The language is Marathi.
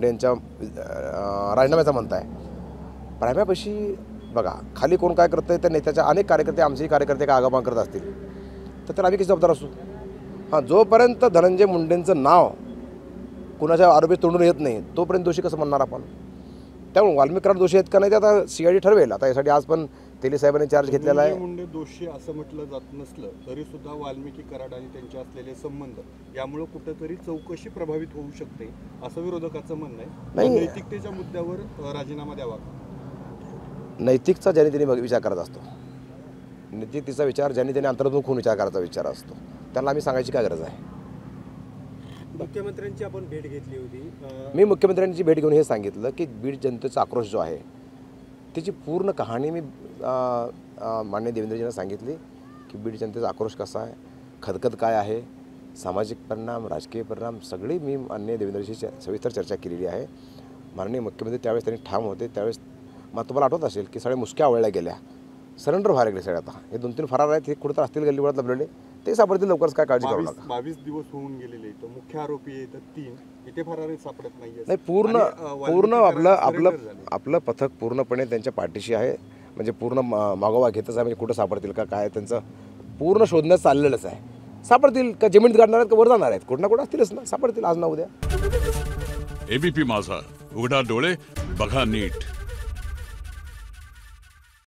मुंडे यांच्या राजीनाम्याचा म्हणताय. राजीनाम्यापाशी बघा खाली कोण काय करतं आहे, त्या नेत्याच्या अनेक कार्यकर्ते, आमचेही कार्यकर्ते काय आगापांग करत असतील तर त्याला आम्ही किती जबाबदार असू. हां, जोपर्यंत धनंजय मुंडेंचं नाव कुणाच्या आरोपी तोंडून येत नाही तोपर्यंत दोषी कसं म्हणणार आपण. त्यामुळे वाल्मिक कराड दोषी आहेत का नाही ते आता CID ठरवेल. आता यासाठी आज पण तेली साहेबांनी चार्ज घेतलेला आहे. मुंडे दोषी असं म्हटलं जात नसलं तरी सुद्धा वाल्मिकी कराड आणि त्यांचे असलेले संबंध यामुळे कुठेतरी चौकशी प्रभावित होऊ शकते असं विरोधकाचं म्हणणं आहे. नाही, नैतिकतेच्या मुद्द्यावर राजीनामा द्यावा. नैतिकचा ज्याने त्यांनी विचार करत असतो, नैतिकतेचा विचार ज्याने त्याने अंतर्मुख होऊन विचार करायचा विचार असतो, त्याला आम्ही सांगायची काय गरज आहे. मुख्यमंत्र्यांची आपण भेट घेतली होती. मी मुख्यमंत्र्यांची भेट घेऊन हे सांगितलं की बीड जनतेचा आक्रोश जो आहे त्याची पूर्ण कहाणी मी माननीय देवेंद्रजींना सांगितली की बीड जनतेचा आक्रोश कसा आहे, खदखद काय आहे, सामाजिक परिणाम, राजकीय परिणाम सगळी मी माननीय देवेंद्रजीशी सविस्तर चर्चा केलेली आहे. माननीय मुख्यमंत्री त्यावेळेस त्यांनी ठाम होते. त्यावेळेस मग तुम्हाला आठवत असेल की सगळ्या मुसक्या आवळल्या गेल्या, सरेंडर व्हायला गेले सगळे. आता हे 2-3 फरार आहेत, हे कुठं असतील गल्लीवळात लपलेले, ते सापडतील लवकरच, काय काळजी करू नका. 22 दिवस होऊन गेलेले तर मुख्य आरोपी आहेत 3, इथे फरार सापडत नाही. पूर्ण आपलं पथक पूर्णपणे त्यांच्या पाठीशी आहे. म्हणजे पूर्ण मागोवा घेतच आहे. म्हणजे कुठं सापडतील का काय त्यांचं पूर्ण शोधण्यात चाललेलंच आहे. सापडतील का जमीन काढणार आहेत का वर जाणार आहेत, कुठं ना कुठं असतीलच ना, सापडतील आज ना उद्या. ABP माझा, उघडा डोळे बघा नीट.